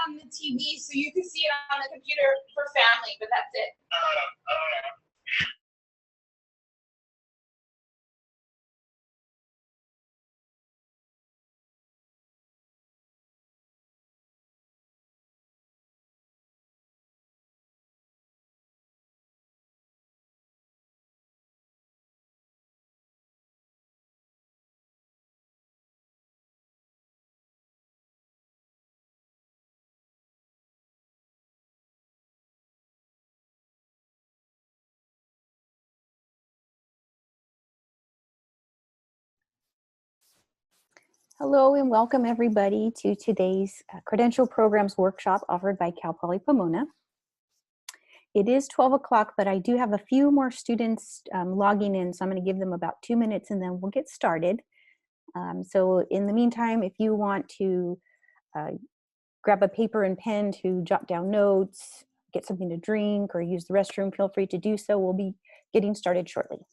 on the TV, so you can see it on the computer for family, but that's it. Hello and welcome everybody to today's Credential Programs Workshop offered by Cal Poly Pomona. It is 12 o'clock, but I do have a few more students logging in, so I'm going to give them about 2 minutes and then we'll get started. So in the meantime, if you want to grab a paper and pen to jot down notes, get something to drink, or use the restroom, feel free to do so. We'll be getting started shortly.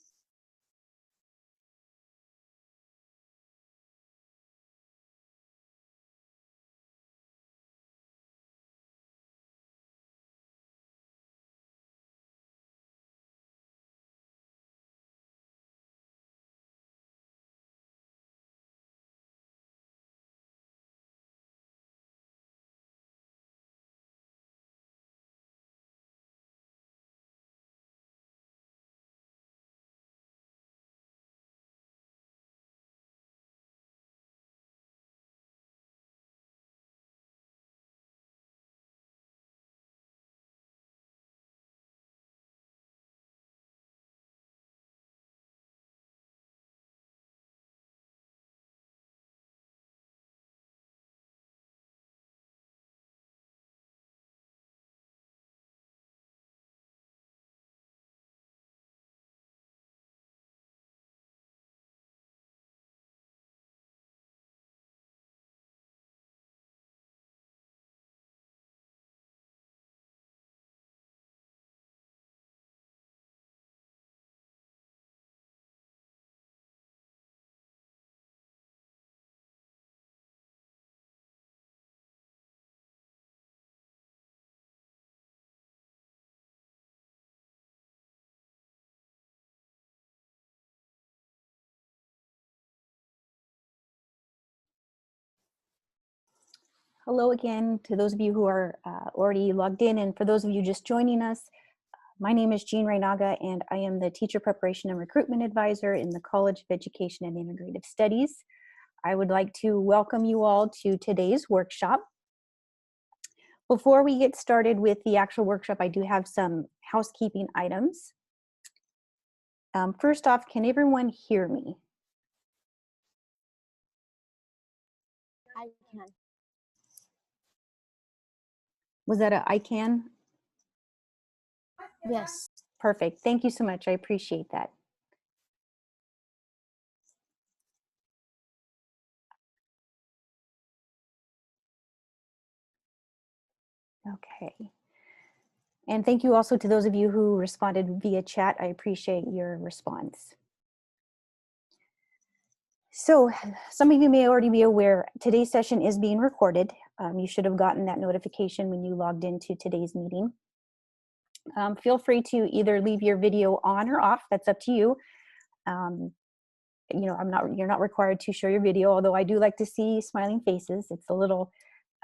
Hello again to those of you who are already logged in, and for those of you just joining us, my name is Jeanne Reynaga and I am the Teacher Preparation and Recruitment Advisor in the College of Education and Integrative Studies. I would like to welcome you all to today's workshop. Before we get started with the actual workshop, I do have some housekeeping items. First off, can everyone hear me? I can. Was that a I can? Yes. Perfect. Thank you so much. I appreciate that. Okay. And thank you also to those of you who responded via chat. I appreciate your response. So some of you may already be aware, today's session is being recorded. You should have gotten that notification when you logged into today's meeting. Feel free to either leave your video on or off. That's up to you. You know, you're not required to show your video, although I do like to see smiling faces. It's a little,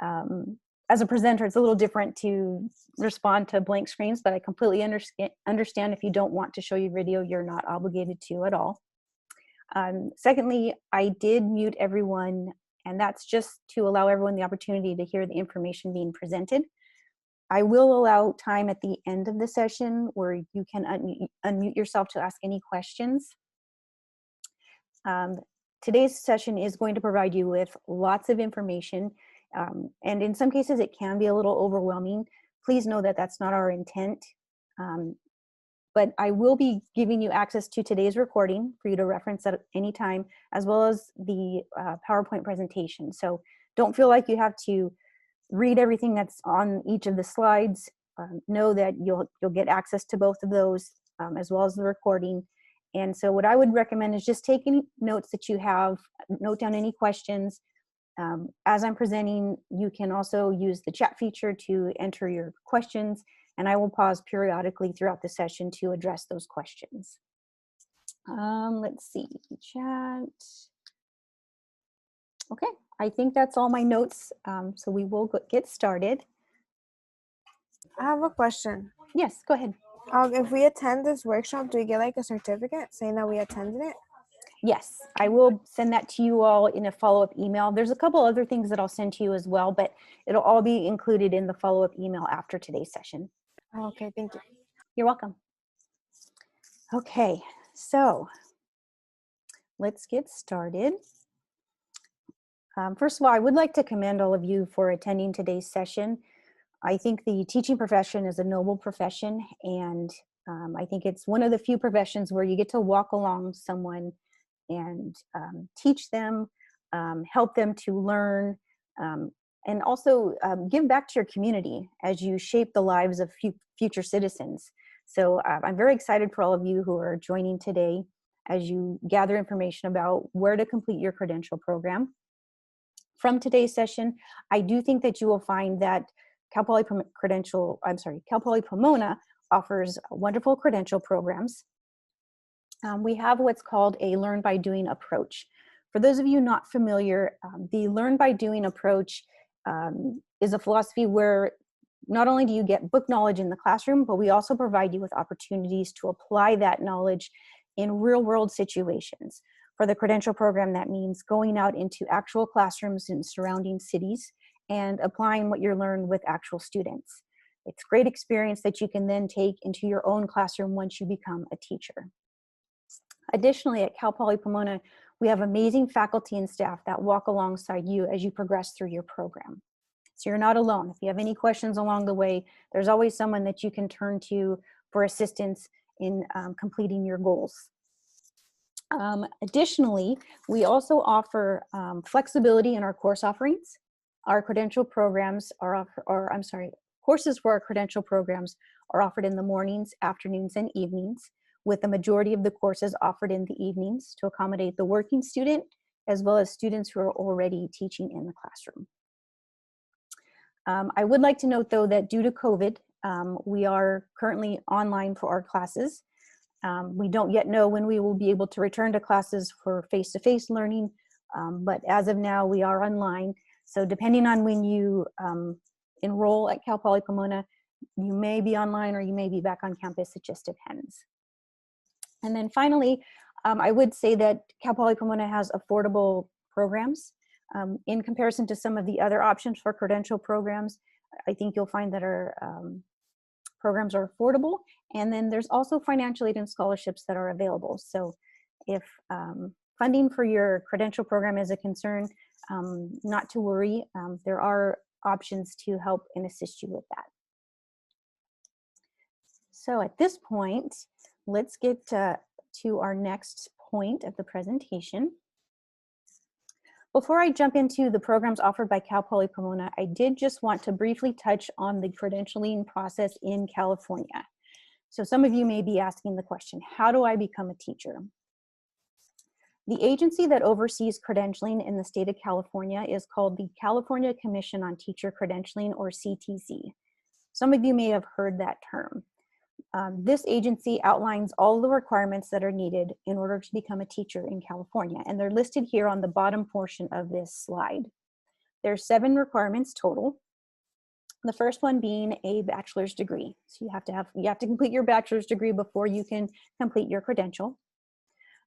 as a presenter, it's a little different to respond to blank screens, but I completely understand if you don't want to show your video, you're not obligated to at all. Secondly, I did mute everyone, and that's just to allow everyone the opportunity to hear the information being presented. I will allow time at the end of the session where you can unmute yourself to ask any questions. Today's session is going to provide you with lots of information, and in some cases it can be a little overwhelming. Please know that that's not our intent. But I will be giving you access to today's recording for you to reference at any time, as well as the PowerPoint presentation. So don't feel like you have to read everything that's on each of the slides. Know that you'll get access to both of those, as well as the recording. And so what I would recommend is just take any notes that you have, note down any questions, As I'm presenting, you can also use the chat feature to enter your questions, and I will pause periodically throughout the session to address those questions. Let's see, chat. Okay, I think that's all my notes, so we will get started. I have a question. Yes, go ahead. If we attend this workshop, do we get like a certificate saying that we attended it? Yes, I will send that to you all in a follow-up email. There's a couple other things that I'll send to you as well, but it'll all be included in the follow-up email after today's session. Okay, thank you. You're welcome. Okay, so let's get started. First of all, I would like to commend all of you for attending today's session. I think the teaching profession is a noble profession, and I think it's one of the few professions where you get to walk along someone and teach them, help them to learn, and also give back to your community as you shape the lives of future citizens. So I'm very excited for all of you who are joining today as you gather information about where to complete your credential program. From today's session, I do think that you will find that Cal Poly Pomona offers wonderful credential programs. We have what's called a learn by doing approach. For those of you not familiar, the learn by doing approach is a philosophy where not only do you get book knowledge in the classroom, but we also provide you with opportunities to apply that knowledge in real world situations. For the credential program, that means going out into actual classrooms in surrounding cities and applying what you learned with actual students. It's great experience that you can then take into your own classroom once you become a teacher. Additionally, at Cal Poly Pomona, we have amazing faculty and staff that walk alongside you as you progress through your program. So you're not alone. If you have any questions along the way, there's always someone that you can turn to for assistance in completing your goals. Additionally, we also offer flexibility in our course offerings. Our credential programs courses for our credential programs are offered in the mornings, afternoons, and evenings, with the majority of the courses offered in the evenings to accommodate the working student, as well as students who are already teaching in the classroom. I would like to note, though, that due to COVID, we are currently online for our classes. We don't yet know when we will be able to return to classes for face-to-face learning, but as of now, we are online. So depending on when you enroll at Cal Poly Pomona, you may be online or you may be back on campus. It just depends. And then finally, I would say that Cal Poly Pomona has affordable programs. In comparison to some of the other options for credential programs, I think you'll find that our programs are affordable. And then there's also financial aid and scholarships that are available. So if funding for your credential program is a concern, not to worry. There are options to help and assist you with that. So at this point, let's get to our next point of the presentation. Before I jump into the programs offered by Cal Poly Pomona, I did just want to briefly touch on the credentialing process in California. So some of you may be asking the question, how do I become a teacher? The agency that oversees credentialing in the state of California is called the California Commission on Teacher Credentialing, or CTC. Some of you may have heard that term. This agency outlines all the requirements that are needed in order to become a teacher in California, and they're listed here on the bottom portion of this slide. There's 7 requirements total. The first one being a bachelor's degree. So you have to complete your bachelor's degree before you can complete your credential.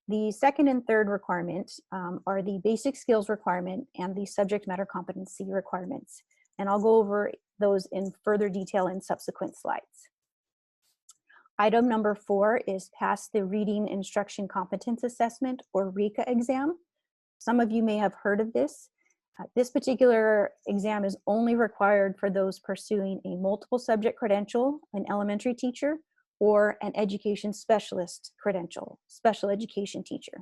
The second and third requirements are the basic skills requirement and the subject matter competency requirements. And I'll go over those in further detail in subsequent slides. Item number 4 is pass the Reading Instruction Competence Assessment, or RICA exam. Some of you may have heard of this. This particular exam is only required for those pursuing a multiple subject credential, an elementary teacher, or an education specialist credential, special education teacher.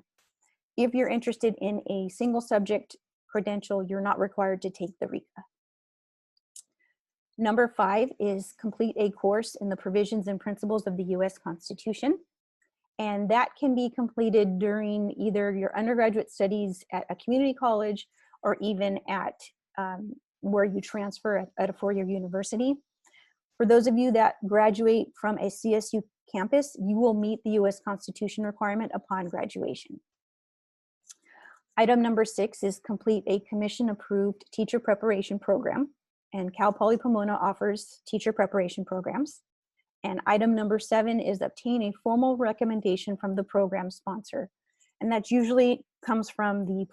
If you're interested in a single subject credential, you're not required to take the RICA. Number 5 is complete a course in the provisions and principles of the U.S. Constitution. And that can be completed during either your undergraduate studies at a community college or even at where you transfer at a four-year university. For those of you that graduate from a CSU campus, you will meet the U.S. Constitution requirement upon graduation. Item number 6 is complete a commission-approved teacher preparation program, and Cal Poly Pomona offers teacher preparation programs. And item number 7 is obtain a formal recommendation from the program sponsor, and that usually comes from the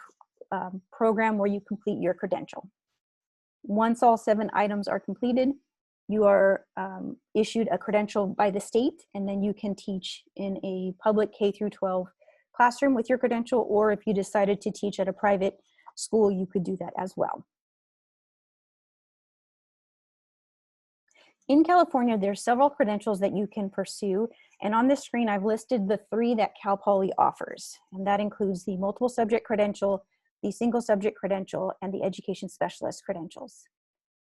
program where you complete your credential. Once all 7 items are completed, you are issued a credential by the state, and then you can teach in a public K through 12 classroom with your credential, or if you decided to teach at a private school, you could do that as well. In California, there's several credentials that you can pursue, and on this screen, I've listed the 3 that Cal Poly offers, and that includes the multiple subject credential, the single subject credential, and the education specialist credentials.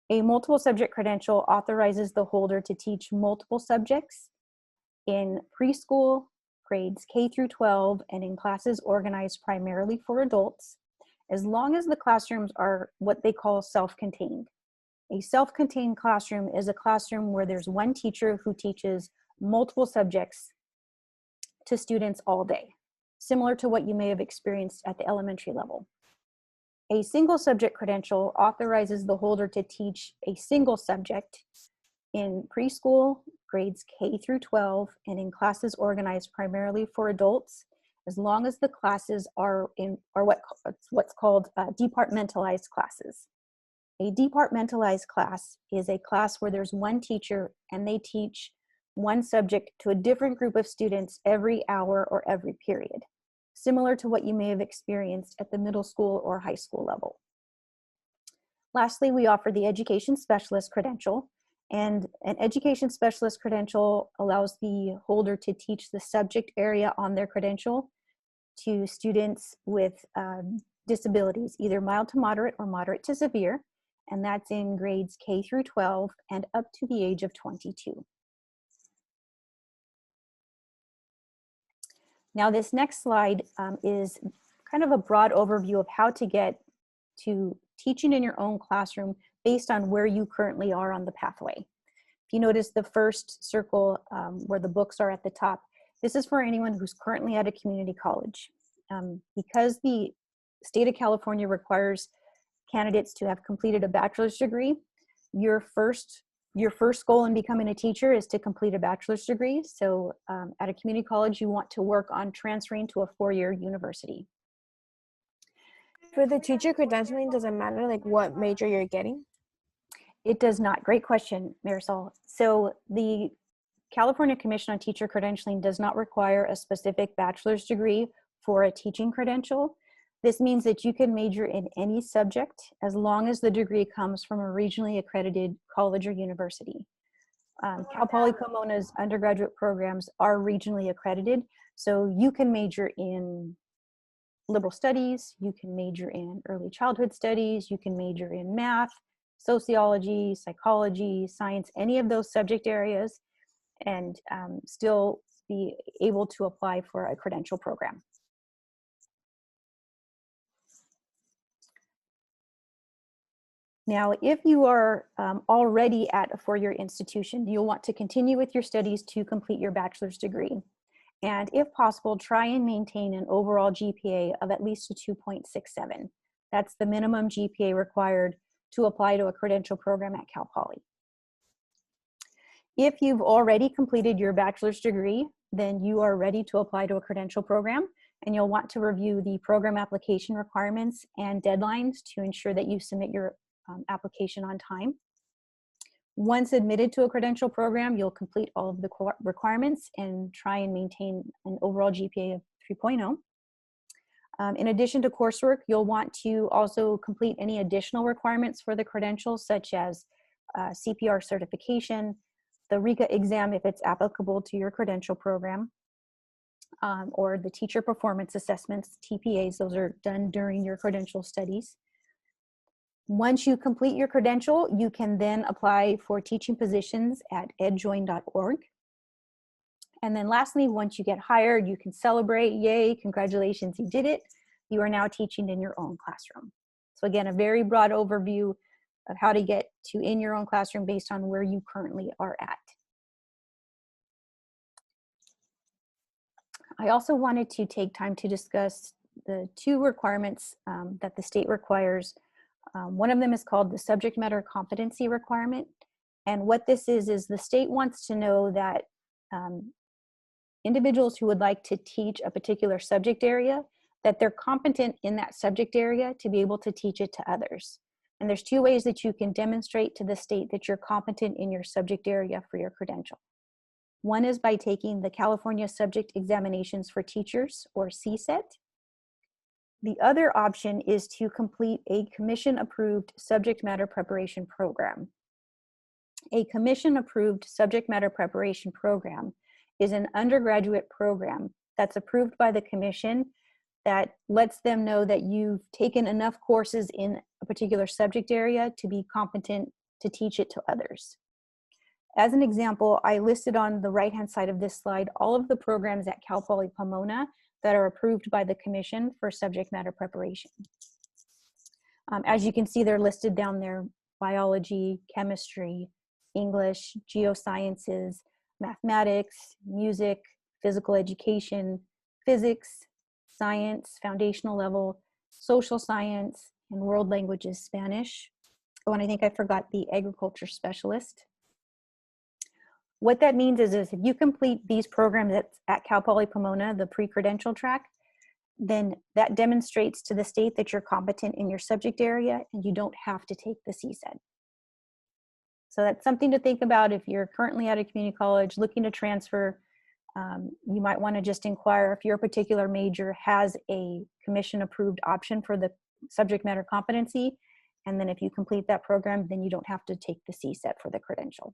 A multiple subject credential authorizes the holder to teach multiple subjects in preschool, grades K through 12, and in classes organized primarily for adults, as long as the classrooms are what they call self-contained. A self-contained classroom is a classroom where there's one teacher who teaches multiple subjects to students all day, similar to what you may have experienced at the elementary level. A single subject credential authorizes the holder to teach a single subject in preschool, grades K through 12, and in classes organized primarily for adults, as long as the classes are what's called departmentalized classes. A departmentalized class is a class where there's one teacher and they teach one subject to a different group of students every hour or every period, similar to what you may have experienced at the middle school or high school level. Lastly, we offer the education specialist credential, and an education specialist credential allows the holder to teach the subject area on their credential to students with disabilities, either mild to moderate or moderate to severe, and that's in grades K through 12 and up to the age of 22. Now this next slide is kind of a broad overview of how to get to teaching in your own classroom based on where you currently are on the pathway. If you notice the first circle where the books are at the top, this is for anyone who's currently at a community college. Because the state of California requires candidates to have completed a bachelor's degree, your first goal in becoming a teacher is to complete a bachelor's degree. So at a community college, you want to work on transferring to a four-year university. For the teacher credentialing, does it matter like what major you're getting? It does not. Great question, Marisol. So the California Commission on Teacher Credentialing does not require a specific bachelor's degree for a teaching credential. This means that you can major in any subject as long as the degree comes from a regionally accredited college or university. Cal Poly Pomona's undergraduate programs are regionally accredited, so you can major in liberal studies, you can major in early childhood studies, you can major in math, sociology, psychology, science, any of those subject areas, and still be able to apply for a credential program. Now, if you are already at a four-year institution, you'll want to continue with your studies to complete your bachelor's degree. And if possible, try and maintain an overall GPA of at least a 2.67. That's the minimum GPA required to apply to a credential program at Cal Poly. If you've already completed your bachelor's degree, then you are ready to apply to a credential program, and you'll want to review the program application requirements and deadlines to ensure that you submit your application on time. Once admitted to a credential program, you'll complete all of the requirements and try and maintain an overall GPA of 3.0. In addition to coursework, you'll want to also complete any additional requirements for the credentials, such as CPR certification, the RECA exam if it's applicable to your credential program, or the teacher performance assessments, TPAs. Those are done during your credential studies. Once you complete your credential, you can then apply for teaching positions at edjoin.org. And then lastly, once you get hired, you can celebrate, yay, congratulations, you did it. You are now teaching in your own classroom. So again, a very broad overview of how to get to in your own classroom based on where you currently are at. I also wanted to take time to discuss the two requirements that the state requires. One of them is called the subject matter competency requirement. And what this is the state wants to know that individuals who would like to teach a particular subject area, that they're competent in that subject area to be able to teach it to others. And there's two ways that you can demonstrate to the state that you're competent in your subject area for your credential. One is by taking the California Subject Examinations for Teachers, or CSET. The other option is to complete a commission-approved subject matter preparation program. A commission-approved subject matter preparation program is an undergraduate program that's approved by the commission that lets them know that you've taken enough courses in a particular subject area to be competent to teach it to others. As an example, I listed on the right-hand side of this slide all of the programs at Cal Poly Pomona that are approved by the commission for subject matter preparation. As you can see, they're listed down there: biology, chemistry, English, geosciences, mathematics, music, physical education, physics, science, foundational level, social science, and world languages, Spanish. Oh, and I think I forgot the agriculture specialist. What that means is if you complete these programs at Cal Poly Pomona, the pre-credential track, then that demonstrates to the state that you're competent in your subject area and you don't have to take the CSET. So that's something to think about if you're currently at a community college looking to transfer. You might want to just inquire if your particular major has a commission-approved option for the subject matter competency. And then if you complete that program, then you don't have to take the CSET for the credential.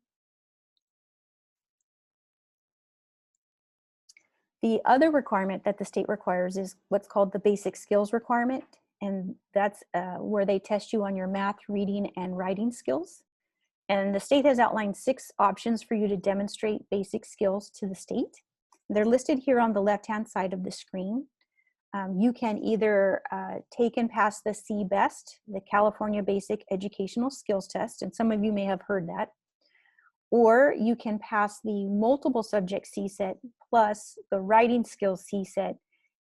The other requirement that the state requires is what's called the basic skills requirement. And that's where they test you on your math, reading, and writing skills. And the state has outlined 6 options for you to demonstrate basic skills to the state. They're listed here on the left-hand side of the screen. You can either take and pass the CBEST, the California Basic Educational Skills Test, and some of you may have heard that. Or you can pass the multiple subject CSET plus the writing skills CSET,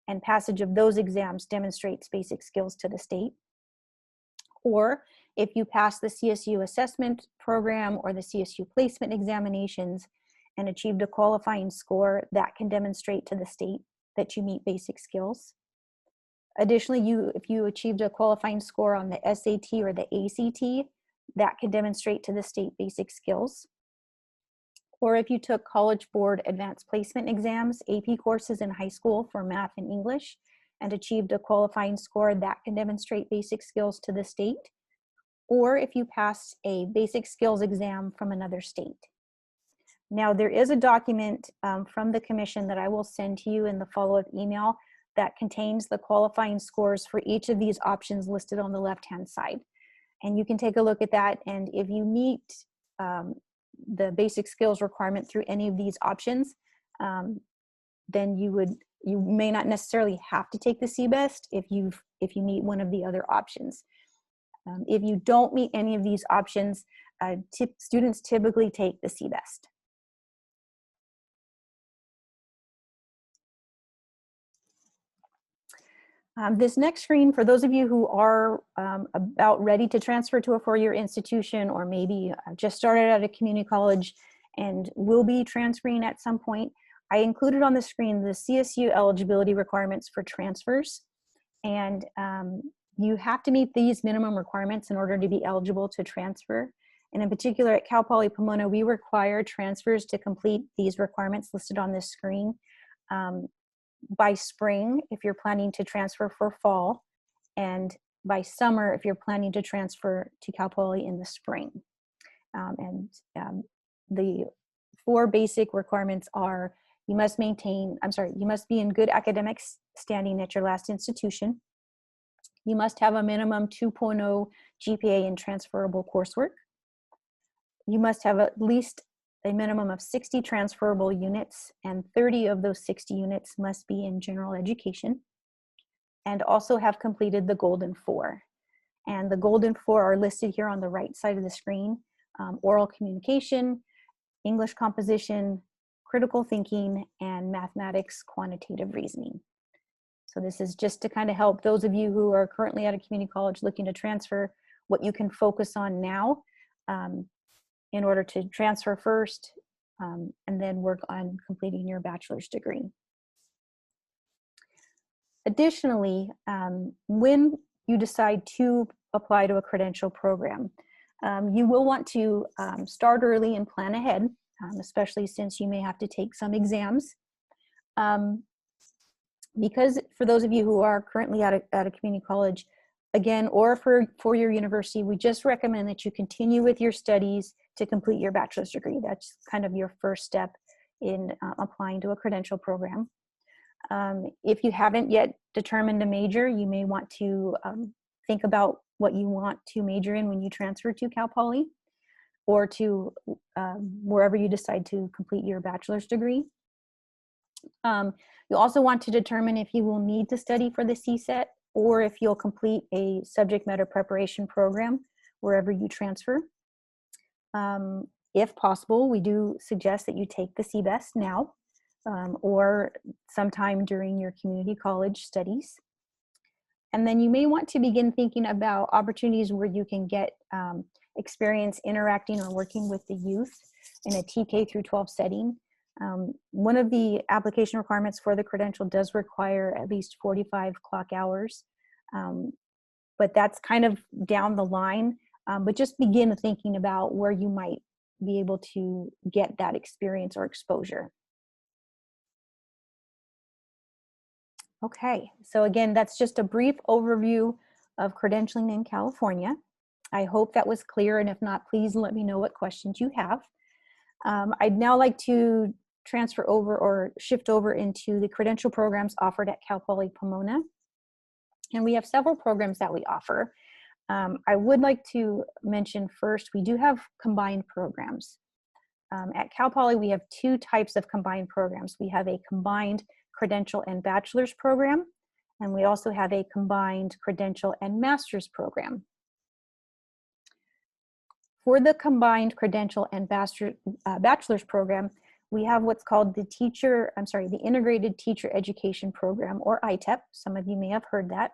and passage of those exams demonstrates basic skills to the state. Or if you pass the CSU assessment program or the CSU placement examinations and achieved a qualifying score, that can demonstrate to the state that you meet basic skills. Additionally, if you achieved a qualifying score on the SAT or the ACT, that can demonstrate to the state basic skills. Or if you took College Board Advanced Placement exams, AP courses in high school for math and English, and achieved a qualifying score, that can demonstrate basic skills to the state. Or if you passed a basic skills exam from another state. Now, there is a document from the commission that I will send to you in the follow-up email that contains the qualifying scores for each of these options listed on the left-hand side. And you can take a look at that, and if you meet the basic skills requirement through any of these options, then you may not necessarily have to take the CBEST if you meet one of the other options. If you don't meet any of these options, students typically take the CBEST. This next screen, for those of you who are about ready to transfer to a four-year institution, or maybe just started at a community college and will be transferring at some point, I included on the screen the CSU eligibility requirements for transfers. And you have to meet these minimum requirements in order to be eligible to transfer. And in particular at Cal Poly Pomona, we require transfers to complete these requirements listed on this screen by spring if you're planning to transfer for fall, and by summer if you're planning to transfer to Cal Poly in the spring. The 4 basic requirements are: you must be in good academic standing at your last institution. You must have a minimum 2.0 GPA in transferable coursework. You must have at least a minimum of 60 transferable units, and 30 of those 60 units must be in general education, and also have completed the Golden 4. And the golden four are listed here on the right side of the screen: oral communication, English composition, critical thinking, and mathematics quantitative reasoning. So this is just to kind of help those of you who are currently at a community college looking to transfer, what you can focus on now in order to transfer first, and then work on completing your bachelor's degree. Additionally, when you decide to apply to a credential program, you will want to start early and plan ahead, especially since you may have to take some exams. Because for those of you who are currently at a community college, again, or for your university, we just recommend that you continue with your studies to complete your bachelor's degree. That's kind of your first step in applying to a credential program. If you haven't yet determined a major, you may want to think about what you want to major in when you transfer to Cal Poly, or to wherever you decide to complete your bachelor's degree. You also want to determine if you will need to study for the CSET, or if you'll complete a subject matter preparation program wherever you transfer. If possible, we do suggest that you take the CBEST now, or sometime during your community college studies. And then you may want to begin thinking about opportunities where you can get experience interacting or working with the youth in a TK through 12 setting. One of the application requirements for the credential does require at least 45 clock hours, but that's kind of down the line. But just begin thinking about where you might be able to get that experience or exposure. Okay, so again, that's just a brief overview of credentialing in California. I hope that was clear, and if not, please let me know what questions you have. I'd now like to transfer over or shift over into the credential programs offered at Cal Poly Pomona. And we have several programs that we offer. I would like to mention first, we do have combined programs. At Cal Poly, we have two types of combined programs. We have a combined credential and bachelor's program, and we also have a combined credential and master's program. For the combined credential and bachelor's program, we have what's called the Integrated Teacher Education Program, or ITEP. Some of you may have heard that.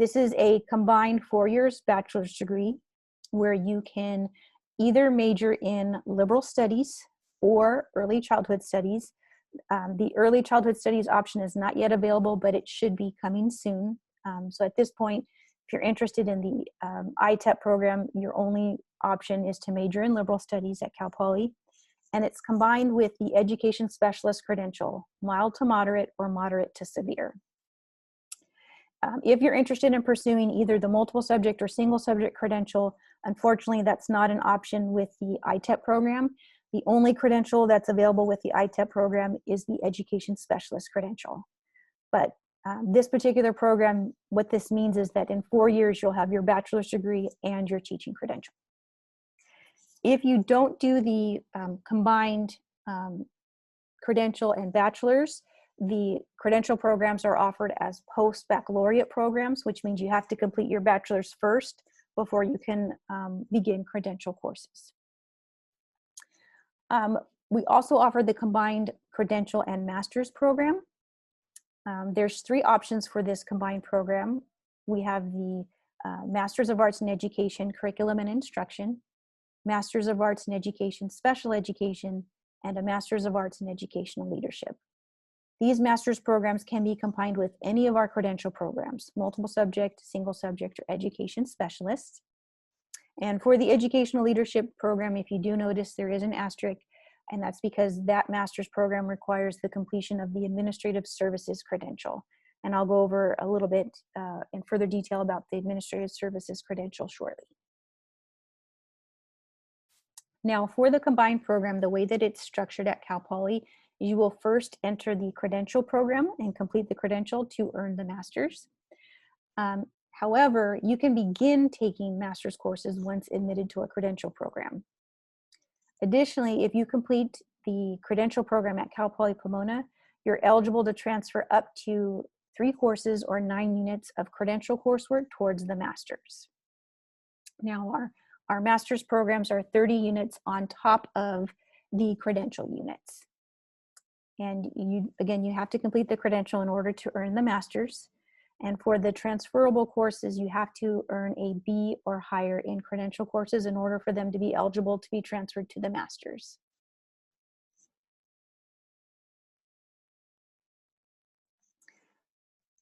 This is a combined 4 years bachelor's degree where you can either major in liberal studies or early childhood studies. The early childhood studies option is not yet available, but it should be coming soon. So at this point, if you're interested in the ITEP program, your only option is to major in liberal studies at Cal Poly. And it's combined with the education specialist credential, mild to moderate or moderate to severe. If you're interested in pursuing either the multiple subject or single subject credential, unfortunately, that's not an option with the ITEP program. The only credential that's available with the ITEP program is the education specialist credential. But this particular program, what this means is that in 4 years, you'll have your bachelor's degree and your teaching credential. If you don't do the combined credential and bachelor's, the credential programs are offered as post-baccalaureate programs, which means you have to complete your bachelor's first before you can begin credential courses. We also offer the combined credential and master's program. There's 3 options for this combined program. We have the Masters of Arts in Education, Curriculum and Instruction, Masters of Arts in Education, Special Education, and a Masters of Arts in Educational Leadership. These master's programs can be combined with any of our credential programs, multiple subject, single subject, or education specialists. And for the educational leadership program, if you do notice, there is an asterisk, and that's because that master's program requires the completion of the administrative services credential. And I'll go over a little bit in further detail about the administrative services credential shortly. Now, for the combined program, the way that it's structured at Cal Poly, you will first enter the credential program and complete the credential to earn the master's. However, you can begin taking master's courses once admitted to a credential program. Additionally, if you complete the credential program at Cal Poly Pomona, you're eligible to transfer up to 3 courses or 9 units of credential coursework towards the master's. Now our master's programs are 30 units on top of the credential units. And again, you have to complete the credential in order to earn the master's. And for the transferable courses, you have to earn a B or higher in credential courses in order for them to be eligible to be transferred to the master's.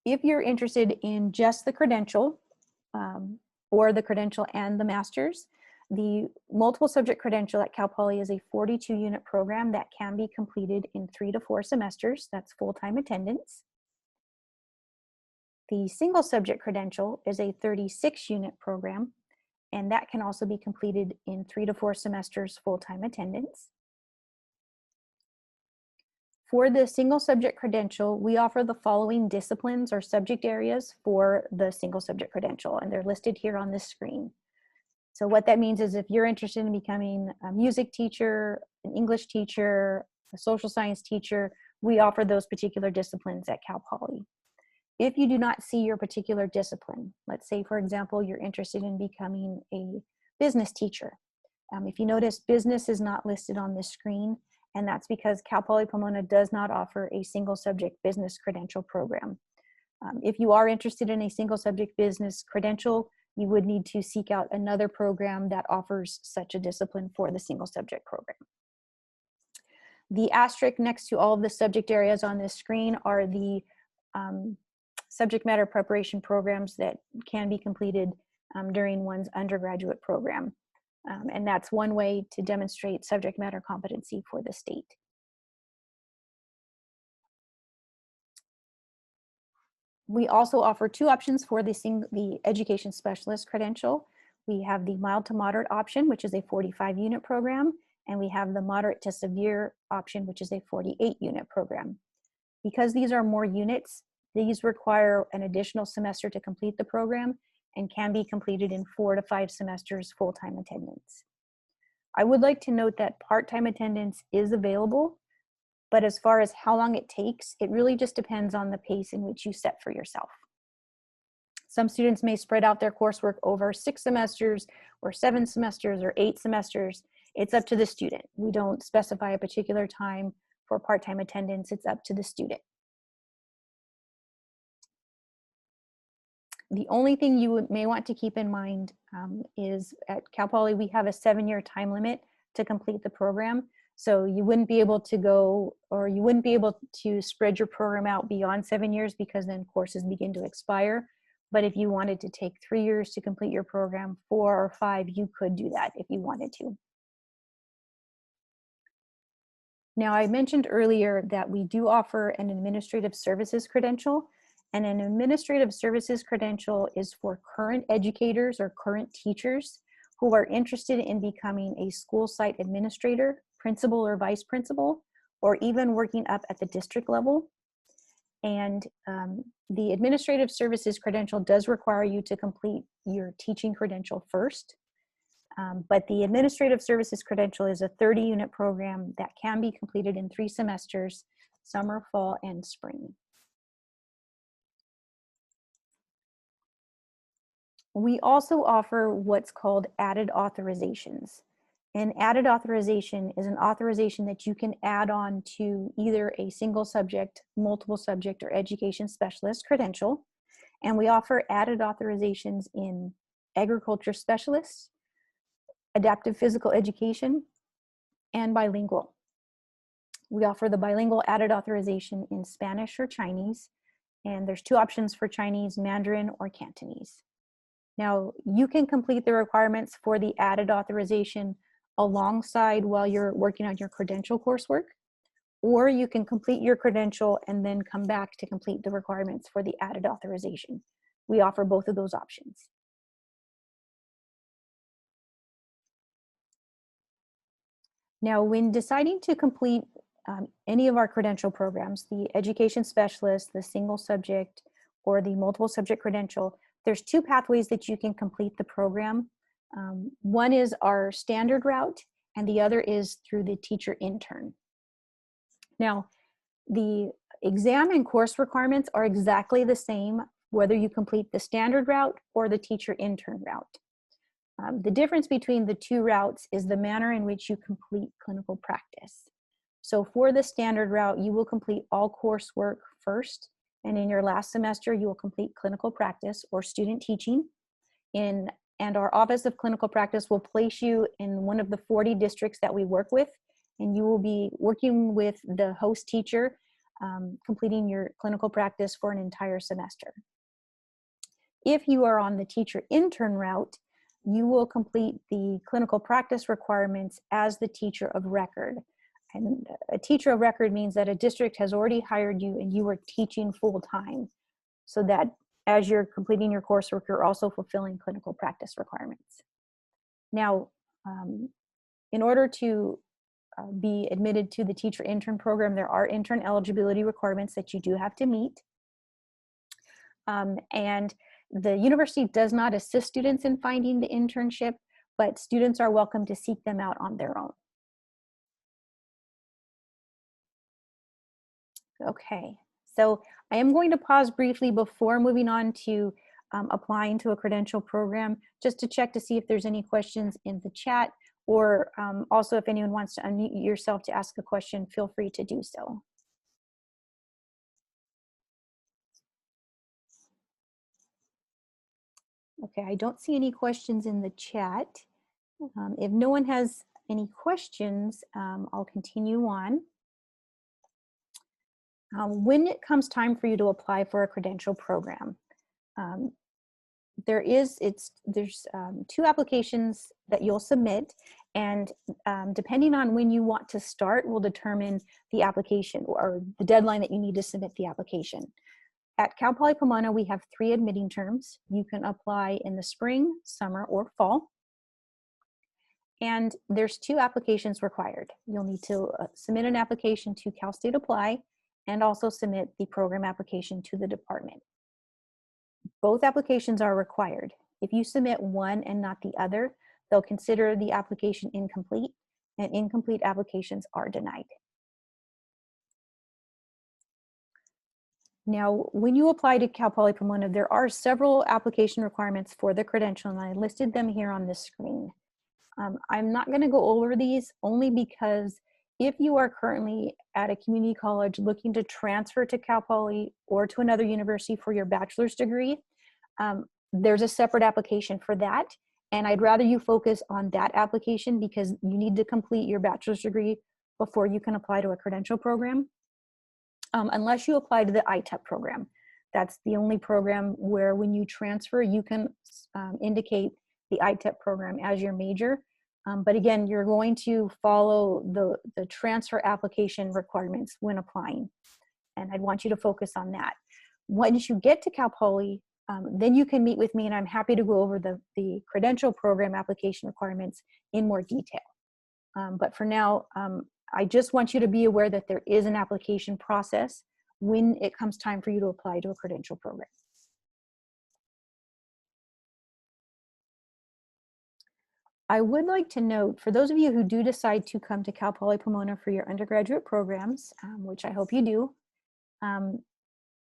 If you're interested in just the credential, or the credential and the master's, the multiple subject credential at Cal Poly is a 42 unit program that can be completed in 3 to 4 semesters. That's full-time attendance. The single subject credential is a 36 unit program, and that can also be completed in 3 to 4 semesters full-time attendance. For the single subject credential, we offer the following disciplines or subject areas for the single subject credential, and they're listed here on this screen. So what that means is if you're interested in becoming a music teacher, an English teacher, a social science teacher, we offer those particular disciplines at Cal Poly. If you do not see your particular discipline, let's say, for example, you're interested in becoming a business teacher. If you notice, business is not listed on this screen, and that's because Cal Poly Pomona does not offer a single subject business credential program. If you are interested in a single subject business credential, you would need to seek out another program that offers such a discipline for the single subject program. The asterisk next to all of the subject areas on this screen are the subject matter preparation programs that can be completed during one's undergraduate program. And that's one way to demonstrate subject matter competency for the state. We also offer 2 options for the education specialist credential. We have the mild to moderate option, which is a 45 unit program, and we have the moderate to severe option, which is a 48 unit program. Because these are more units, these require an additional semester to complete the program and can be completed in 4 to 5 semesters full-time attendance. I would like to note that part-time attendance is available, but as far as how long it takes, it really just depends on the pace in which you set for yourself. Some students may spread out their coursework over 6 semesters or 7 semesters or 8 semesters. It's up to the student. We don't specify a particular time for part-time attendance. It's up to the student. The only thing you may want to keep in mind is at Cal Poly, we have a 7-year time limit to complete the program. So you wouldn't be able to go, or you wouldn't be able to spread your program out beyond 7 years because then courses begin to expire. But if you wanted to take 3 years to complete your program, 4 or 5, you could do that if you wanted to. Now, I mentioned earlier that we do offer an administrative services credential, and an administrative services credential is for current educators or current teachers who are interested in becoming a school site administrator, principal or vice principal, or even working up at the district level. And the administrative services credential does require you to complete your teaching credential first. But the administrative services credential is a 30-unit program that can be completed in 3 semesters, summer, fall, and spring. We also offer what's called added authorizations. An added authorization is an authorization that you can add on to either a single subject, multiple subject, or education specialist credential. And we offer added authorizations in agriculture specialists, adaptive physical education, and bilingual. We offer the bilingual added authorization in Spanish or Chinese, and there's 2 options for Chinese, Mandarin or Cantonese. Now, you can complete the requirements for the added authorization alongside while you're working on your credential coursework, or you can complete your credential and then come back to complete the requirements for the added authorization. We offer both of those options. Now, when deciding to complete any of our credential programs, the education specialist, the single subject, or the multiple subject credential, there's 2 pathways that you can complete the program. One is our standard route, and the other is through the teacher intern. Now, the exam and course requirements are exactly the same, whether you complete the standard route or the teacher intern route. The difference between the two routes is the manner in which you complete clinical practice. So for the standard route, you will complete all coursework first, and in your last semester, you will complete clinical practice or student teaching. And our Office of Clinical Practice will place you in one of the 40 districts that we work with, and you will be working with the host teacher, completing your clinical practice for an entire semester. If you are on the teacher intern route, you will complete the clinical practice requirements as the teacher of record. And a teacher of record means that a district has already hired you and you are teaching full time, so that as you're completing your coursework, you're also fulfilling clinical practice requirements. Now, in order to be admitted to the teacher intern program, there are intern eligibility requirements that you do have to meet. And the university does not assist students in finding the internship, but students are welcome to seek them out on their own. Okay, so I am going to pause briefly before moving on to applying to a credential program, just to check to see if there's any questions in the chat, or also if anyone wants to unmute yourself to ask a question, feel free to do so. Okay, I don't see any questions in the chat. If no one has any questions, I'll continue on. When it comes time for you to apply for a credential program, there's two applications that you'll submit, and depending on when you want to start will determine the application or the deadline that you need to submit the application. At Cal Poly Pomona, we have 3 admitting terms. You can apply in the spring, summer, or fall. And there's 2 applications required. You'll need to submit an application to Cal State Apply and also submit the program application to the department. Both applications are required. If you submit one and not the other, they'll consider the application incomplete, and incomplete applications are denied. Now, when you apply to Cal Poly Pomona, there are several application requirements for the credential, and I listed them here on this screen. I'm not going to go over these only because if you are currently at a community college looking to transfer to Cal Poly or to another university for your bachelor's degree, there's a separate application for that. And I'd rather you focus on that application because you need to complete your bachelor's degree before you can apply to a credential program. Unless you apply to the ITEP program. That's the only program where when you transfer, you can indicate the ITEP program as your major. But again, you're going to follow the transfer application requirements when applying. And I'd want you to focus on that. Once you get to Cal Poly, then you can meet with me and I'm happy to go over the credential program application requirements in more detail. But for now, I just want you to be aware that there is an application process when it comes time for you to apply to a credential program. I would like to note, for those of you who do decide to come to Cal Poly Pomona for your undergraduate programs, which I hope you do,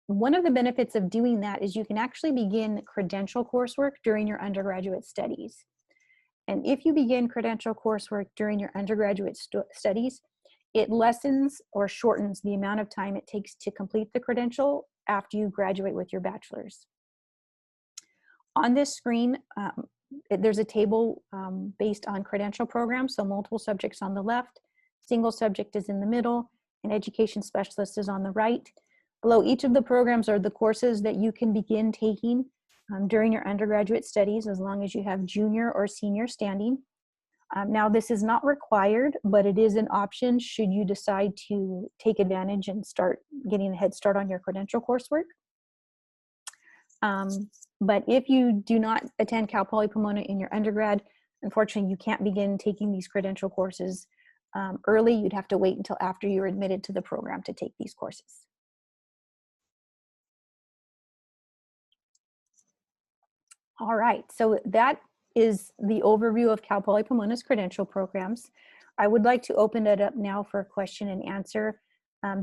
one of the benefits of doing that is you can actually begin credential coursework during your undergraduate studies. And if you begin credential coursework during your undergraduate studies, it lessens or shortens the amount of time it takes to complete the credential after you graduate with your bachelor's. On this screen, there's a table based on credential programs, so multiple subjects on the left, single subject is in the middle, and education specialist is on the right. Below each of the programs are the courses that you can begin taking during your undergraduate studies as long as you have junior or senior standing. Now this is not required, but it is an option should you decide to take advantage and start getting a head start on your credential coursework. But if you do not attend Cal Poly Pomona in your undergrad, unfortunately you can't begin taking these credential courses early. You'd have to wait until after you're admitted to the program to take these courses. All right, so that is the overview of Cal Poly Pomona's credential programs. I would like to open it up now for question and answer.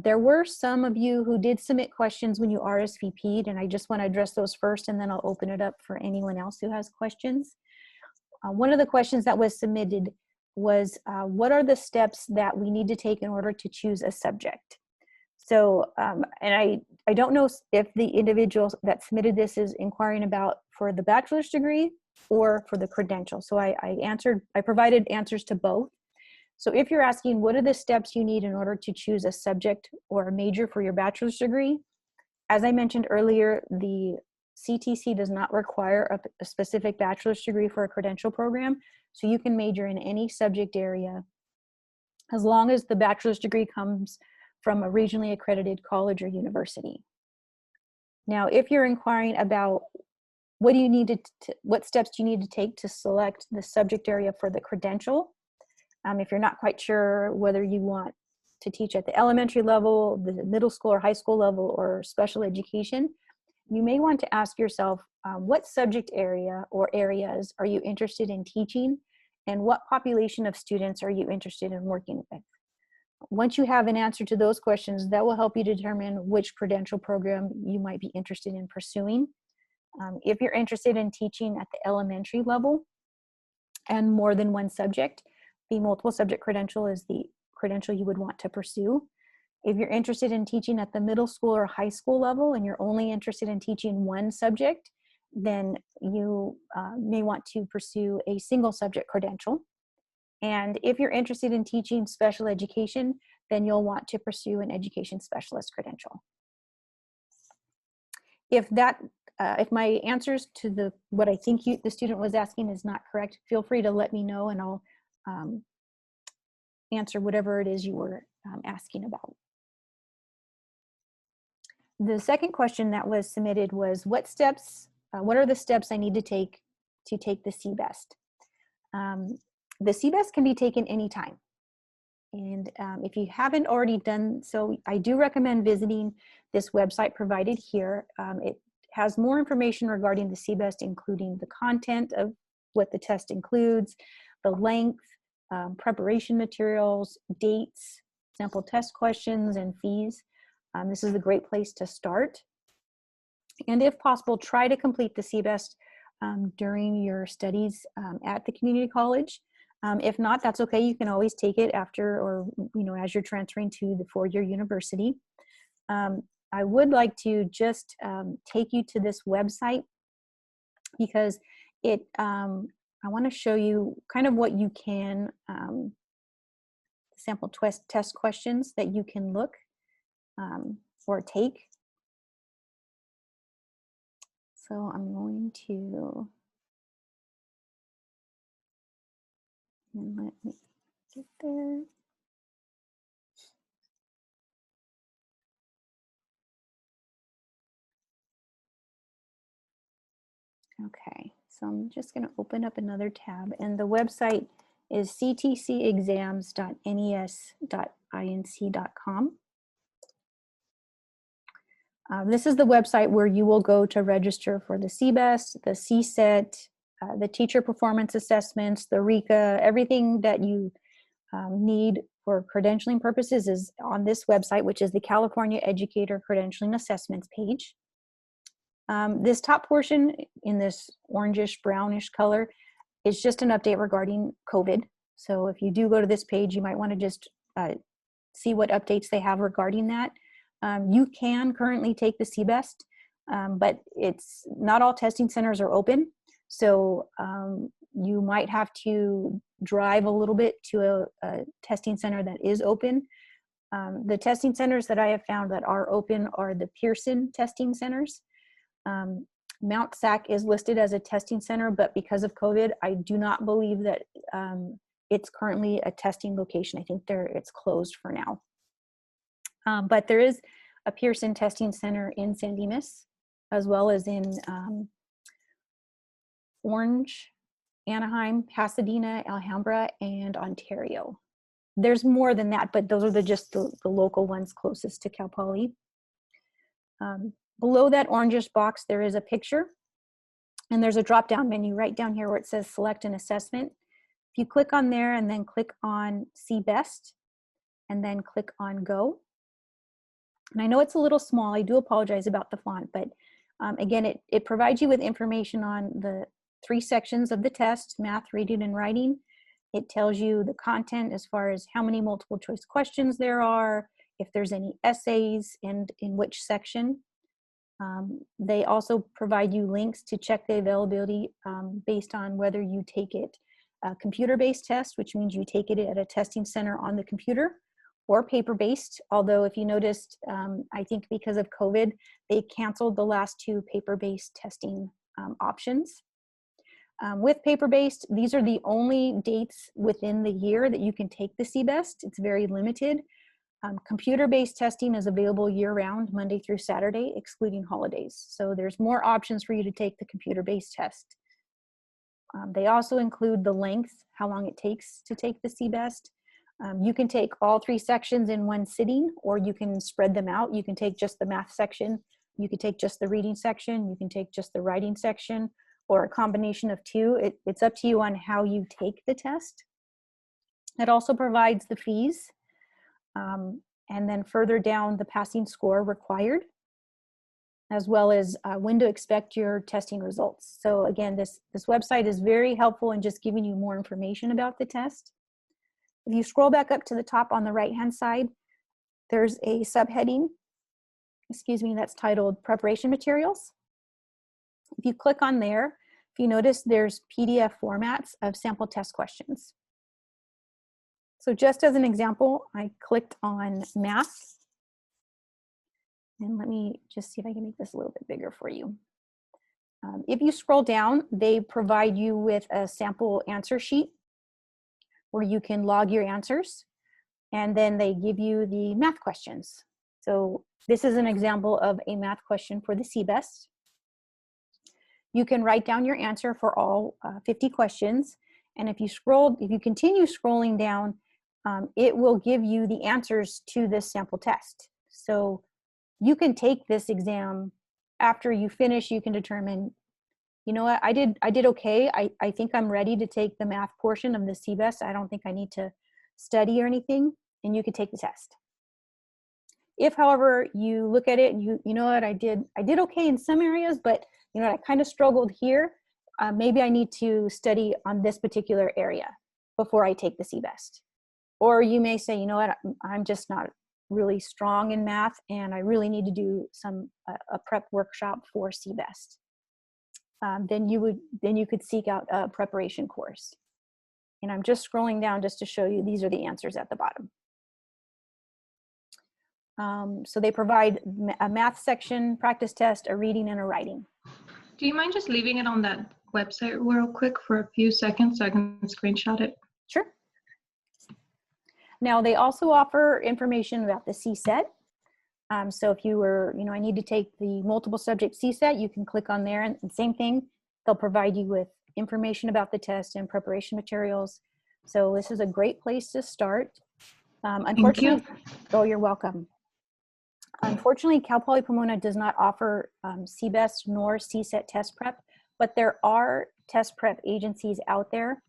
There were some of you who did submit questions when you RSVP'd, and I just want to address those first, and then I'll open it up for anyone else who has questions. one of the questions that was submitted was, what are the steps that we need to take in order to choose a subject? So, and I don't know if the individual that submitted this is inquiring about for the bachelor's degree or for the credential. So I provided answers to both. So if you're asking what are the steps you need in order to choose a subject or a major for your bachelor's degree, as I mentioned earlier, the CTC does not require a specific bachelor's degree for a credential program. So you can major in any subject area as long as the bachelor's degree comes from a regionally accredited college or university. Now, if you're inquiring about what do you need what steps do you need to take to select the subject area for the credential, if you're not quite sure whether you want to teach at the elementary level, the middle school or high school level, or special education, you may want to ask yourself, what subject area or areas are you interested in teaching, and what population of students are you interested in working with? Once you have an answer to those questions, that will help you determine which credential program you might be interested in pursuing. If you're interested in teaching at the elementary level and more than one subject, the multiple subject credential is the credential you would want to pursue. If you're interested in teaching at the middle school or high school level and you're only interested in teaching one subject, then you may want to pursue a single subject credential. And if you're interested in teaching special education, then you'll want to pursue an education specialist credential. If my answers to what I think the student was asking is not correct, feel free to let me know and I'll answer whatever it is you were asking about. The second question that was submitted was, what are the steps I need to take the CBEST? The CBEST can be taken anytime. And if you haven't already done so, I do recommend visiting this website provided here. It has more information regarding the CBEST, including the content of what the test includes, the length, preparation materials, dates, sample test questions, and fees. This is a great place to start. And if possible, try to complete the CBEST during your studies at the community college. If not, that's okay. You can always take it after or as you're transferring to the four-year university. I would like to just take you to this website because I want to show you kind of what you can, sample test questions that you can look or take. So I'm going to, and let me get there. Okay, so I'm just going to open up another tab, and the website is ctcexams.nes.inc.com. This is the website where you will go to register for the CBEST, the CSET, the teacher performance assessments, the RECA, everything that you need for credentialing purposes is on this website, which is the California Educator Credentialing Assessments page. This top portion in this orangish brownish color is just an update regarding COVID. So if you do go to this page, you might want to just see what updates they have regarding that. You can currently take the CBEST, but it's not all testing centers are open. So you might have to drive a little bit to a testing center that is open. The testing centers that I have found that are open are the Pearson testing centers. Mount SAC is listed as a testing center, but because of COVID, I do not believe that it's currently a testing location. I think it's closed for now. But there is a Pearson testing center in San Dimas, as well as in Orange, Anaheim, Pasadena, Alhambra, and Ontario. There's more than that, but those are just the local ones closest to Cal Poly. Below that orangish box, there is a picture, and there's a drop-down menu right down here where it says Select an Assessment. If you click on there and then click on CBEST, and then click on Go. And I know it's a little small. I do apologize about the font, but again, it provides you with information on the 3 sections of the test: math, reading, and writing. It tells you the content as far as how many multiple choice questions there are, if there's any essays, and in which section. They also provide you links to check the availability based on whether you take it a computer-based test, which means you take it at a testing center on the computer, or paper-based, although if you noticed, I think because of COVID, they canceled the last 2 paper-based testing options. With paper-based, these are the only dates within the year that you can take the CBEST. It's very limited. Computer-based testing is available year-round, Monday through Saturday, excluding holidays. So there's more options for you to take the computer-based test. They also include the length, how long it takes to take the CBEST. You can take all 3 sections in one sitting, or you can spread them out. You can take just the math section, you can take just the reading section, you can take just the writing section, or a combination of 2. It's up to you on how you take the test. It also provides the fees. And then further down, the passing score required, as well as when to expect your testing results. So again, this website is very helpful in just giving you more information about the test. If you scroll back up to the top on the right-hand side, there's a subheading, that's titled Preparation Materials. If you click on there, if you notice, there's PDF formats of sample test questions. So just as an example, I clicked on math. And let me just see if I can make this a little bit bigger for you. If you scroll down, they provide you with a sample answer sheet where you can log your answers. And then they give you the math questions. So this is an example of a math question for the CBEST. You can write down your answer for all 50 questions. And if you continue scrolling down, it will give you the answers to this sample test. So you can take this exam. After you finish, you can determine, you know what, I did okay. I think I'm ready to take the math portion of the CBEST. I don't think I need to study or anything, and you could take the test. If, however, you look at it and you know what, I did okay in some areas, but you know, I kind of struggled here. Maybe I need to study on this particular area before I take the CBEST. Or you may say, you know what, I'm just not really strong in math and I really need to do a prep workshop for CBEST. Then you could seek out a preparation course. And I'm just scrolling down just to show you, these are the answers at the bottom. So they provide a math section, practice test, a reading, and a writing. Do you mind just leaving it on that website real quick for a few seconds so I can screenshot it? Sure. Now they also offer information about the CSET. So if you were, I need to take the multiple subject CSET, you can click on there, and same thing, they'll provide you with information about the test and preparation materials. So this is a great place to start. Unfortunately, oh, you're welcome. Unfortunately, Cal Poly Pomona does not offer CBEST nor CSET test prep, but there are test prep agencies out there.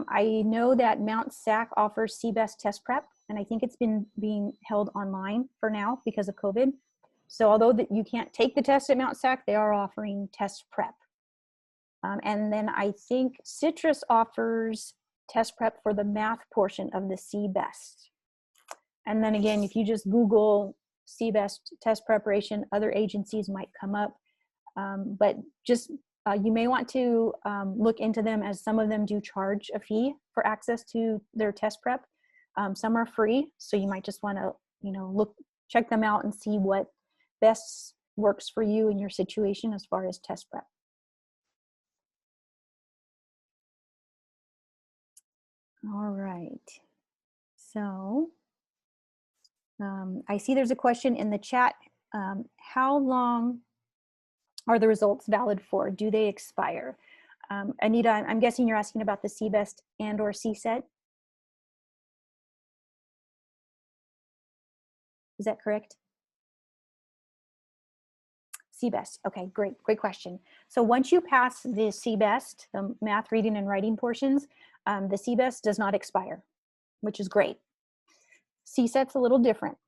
I know that Mount SAC offers CBEST test prep, and I think it's been being held online for now because of COVID. So although you can't take the test at Mount SAC, they are offering test prep. And then I think Citrus offers test prep for the math portion of the CBEST. And then again, if you just Google CBEST test preparation, other agencies might come up, but just you may want to look into them, as some of them do charge a fee for access to their test prep. Some are free, so you might just want to check them out and see what best works for you in your situation as far as test prep. All right, so I see there's a question in the chat. How long are the results valid for? Do they expire? Anita, I'm guessing you're asking about the CBEST and or CSET. Is that correct? CBEST, okay, great question. So once you pass the CBEST, the math, reading, and writing portions, the CBEST does not expire, which is great. CSET's a little different.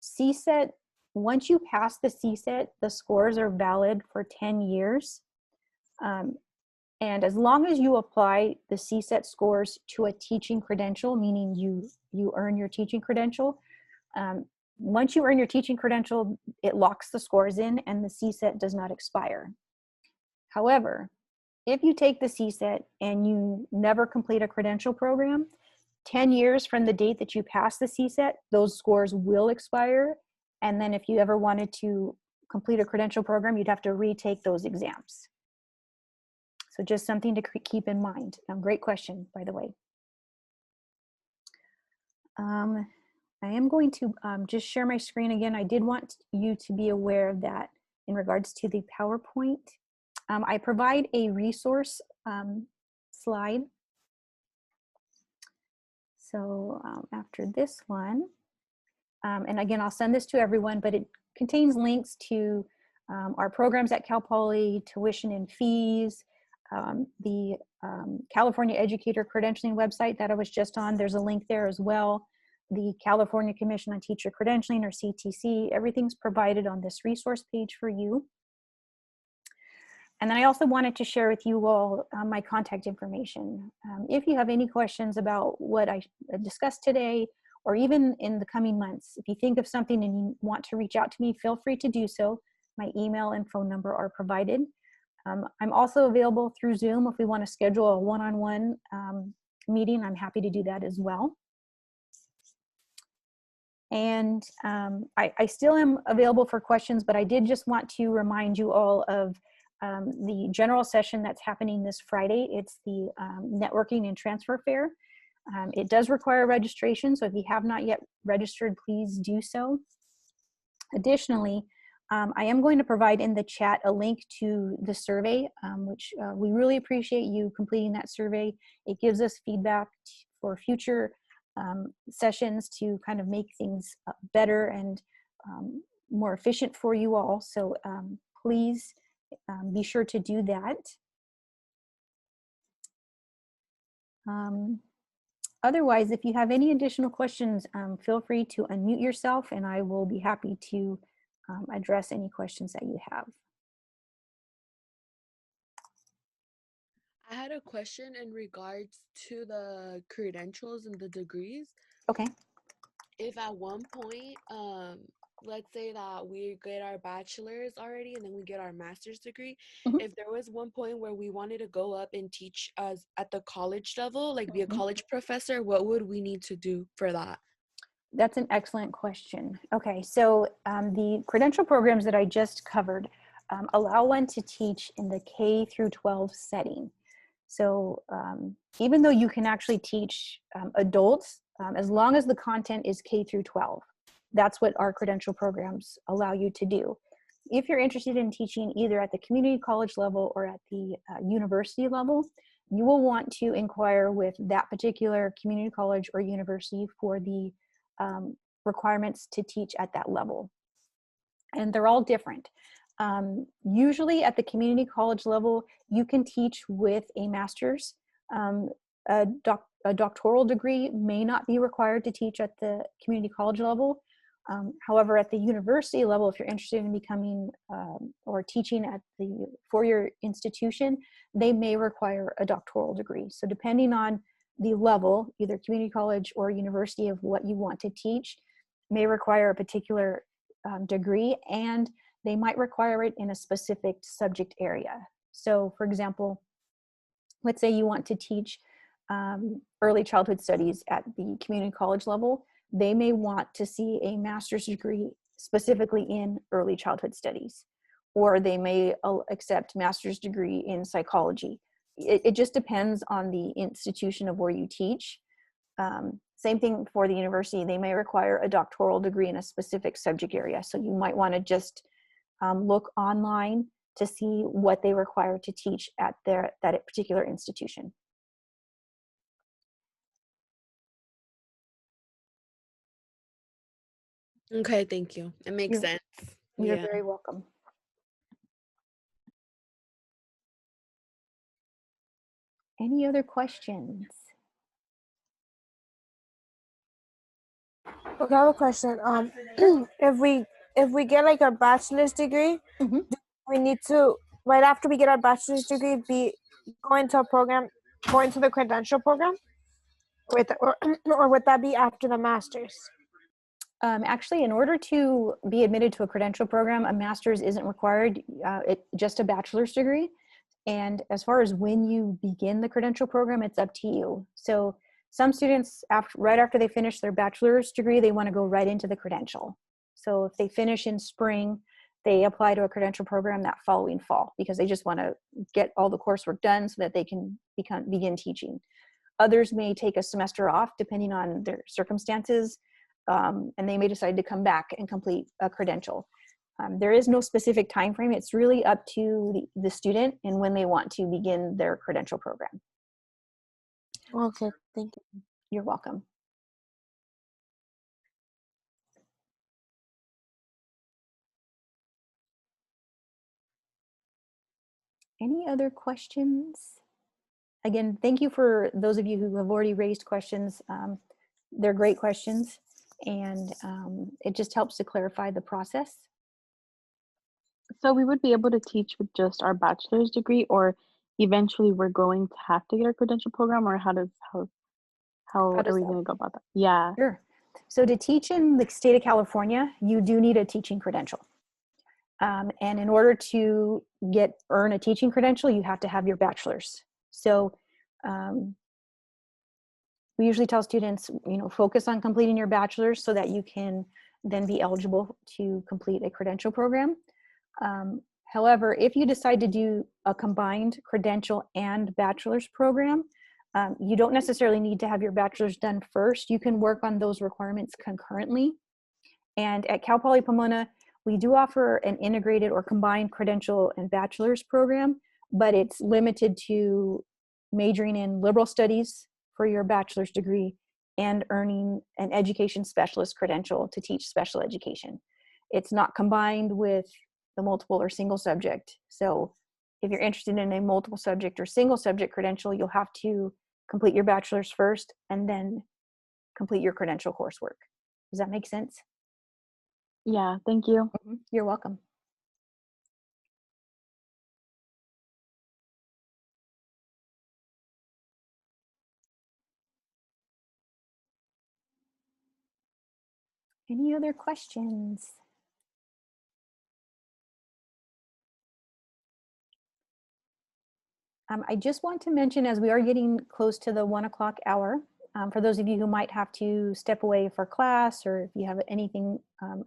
CSET, once you pass the CSET, the scores are valid for 10 years. And as long as you apply the CSET scores to a teaching credential, meaning you earn your teaching credential, once you earn your teaching credential, it locks the scores in and the CSET does not expire. However, if you take the CSET and you never complete a credential program, 10 years from the date that you pass the CSET, those scores will expire. And then if you ever wanted to complete a credential program, you'd have to retake those exams. So just something to keep in mind. Great question, by the way. I am going to just share my screen again. I did want you to be aware that in regards to the PowerPoint, I provide a resource slide. So after this one, and again, I'll send this to everyone, but it contains links to our programs at Cal Poly, tuition and fees, the California Educator Credentialing website that I was just on. There's a link there as well. The California Commission on Teacher Credentialing, or CTC, everything's provided on this resource page for you. And then I also wanted to share with you all my contact information. If you have any questions about what I discussed today, or even in the coming months, if you think of something and you want to reach out to me, feel free to do so. My email and phone number are provided. I'm also available through Zoom if we want to schedule a one-on-one meeting. I'm happy to do that as well. And I still am available for questions, but I did just want to remind you all of the general session that's happening this Friday. It's the Networking and Transfer Fair. It does require registration, so if you have not yet registered, please do so. Additionally, I am going to provide in the chat a link to the survey, which we really appreciate you completing that survey. It gives us feedback for future sessions to kind of make things better and more efficient for you all. So please be sure to do that. Otherwise, if you have any additional questions, feel free to unmute yourself and I will be happy to address any questions that you have. I had a question in regards to the credentials and the degrees. Okay. If at one point, let's say that we get our bachelor's already and then we get our master's degree, if there was one point where we wanted to go up and teach us at the college level, like be a college professor, what would we need to do for that? That's an excellent question. Okay, so the credential programs that I just covered allow one to teach in the K through 12 setting. So even though you can actually teach adults, as long as the content is K through 12, that's what our credential programs allow you to do. If you're interested in teaching either at the community college level or at the university level, you will want to inquire with that particular community college or university for the requirements to teach at that level. And they're all different. Usually at the community college level, you can teach with a master's. A doctoral degree may not be required to teach at the community college level. However, at the university level, if you're interested in becoming or teaching at the four-year institution, they may require a doctoral degree. So depending on the level, either community college or university, of what you want to teach, may require a particular degree, and they might require it in a specific subject area. So for example, let's say you want to teach early childhood studies at the community college level, they may want to see a master's degree specifically in early childhood studies, or they may accept master's degree in psychology. It just depends on the institution of where you teach. Same thing for the university, they may require a doctoral degree in a specific subject area. So you might want to just look online to see what they require to teach at that particular institution. Okay, thank you. It makes sense. You're very welcome. Any other questions? Okay, I have a question. If we get like a bachelor's degree, do we need to right after we get our bachelor's degree, be going to a program, going to the credential program, or would that be after the master's? Actually, in order to be admitted to a credential program, a master's isn't required, just a bachelor's degree. And as far as when you begin the credential program, it's up to you. So some students, right after they finish their bachelor's degree, they want to go right into the credential. So if they finish in spring, they apply to a credential program that following fall because they just want to get all the coursework done so that they can begin teaching. Others may take a semester off depending on their circumstances, and they may decide to come back and complete a credential. There is no specific time frame. It's really up to the student and when they want to begin their credential program. Okay, thank you. You're welcome. Any other questions? Again, thank you for those of you who have already raised questions. They're great questions, and it just helps to clarify the process. So we would be able to teach with just our bachelor's degree, or eventually we're going to have to get a credential program, or how are we going to go about that? Yeah. Sure. So to teach in the state of California, you do need a teaching credential. And in order to earn a teaching credential, you have to have your bachelor's. So we usually tell students, focus on completing your bachelor's so that you can then be eligible to complete a credential program. However, if you decide to do a combined credential and bachelor's program, you don't necessarily need to have your bachelor's done first. You can work on those requirements concurrently. And at Cal Poly Pomona, we do offer an integrated or combined credential and bachelor's program, but it's limited to majoring in liberal studies for your bachelor's degree and earning an education specialist credential to teach special education. It's not combined with the multiple or single subject. So if you're interested in a multiple subject or single subject credential, you'll have to complete your bachelor's first and then complete your credential coursework. Does that make sense? Yeah, thank you. You're welcome. Any other questions? I just want to mention, as we are getting close to the 1 o'clock hour, for those of you who might have to step away for class, or if you have anything,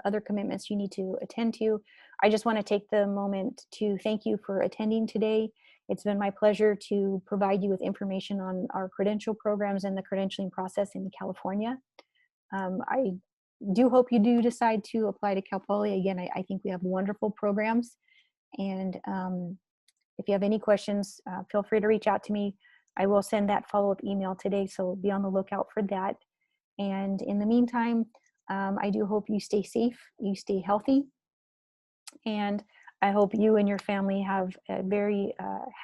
other commitments you need to attend to, I just want to take the moment to thank you for attending today. It's been my pleasure to provide you with information on our credential programs and the credentialing process in California. I do hope you do decide to apply to Cal Poly. Again, I think we have wonderful programs, and if you have any questions, feel free to reach out to me. I will send that follow-up email today, so be on the lookout for that. And in the meantime, I do hope you stay safe, you stay healthy, and I hope you and your family have a very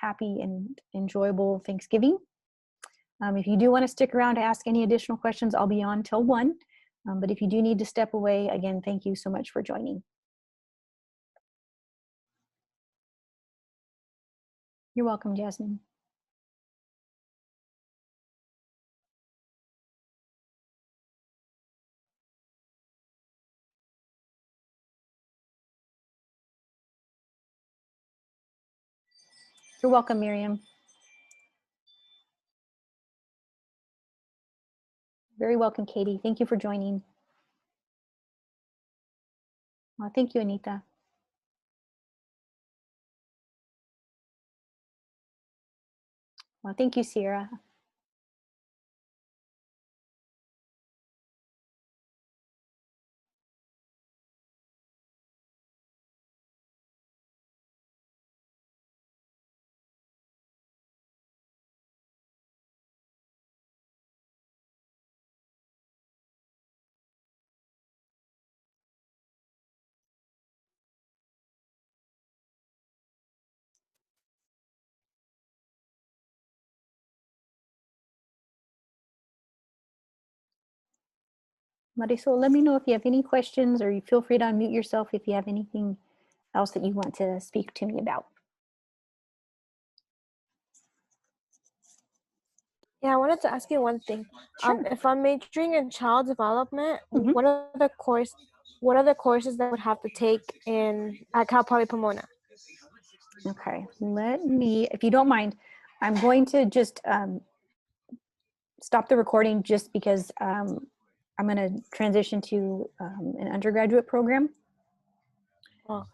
happy and enjoyable Thanksgiving. If you do want to stick around to ask any additional questions, I'll be on till 1. But if you do need to step away, again, thank you so much for joining. You're welcome, Jasmine. You're welcome, Miriam. Very welcome, Katie. Thank you for joining. Well, thank you, Anita. Well, thank you, Sierra. Marisol, let me know if you have any questions, or you feel free to unmute yourself if you have anything else that you want to speak to me about. Yeah, I wanted to ask you one thing. Sure. If I'm majoring in child development, Mhm. what are the courses that I would have to take at Cal Poly Pomona? Okay, let me, if you don't mind, I'm going to just stop the recording just because I'm going to transition to an undergraduate program. Oh.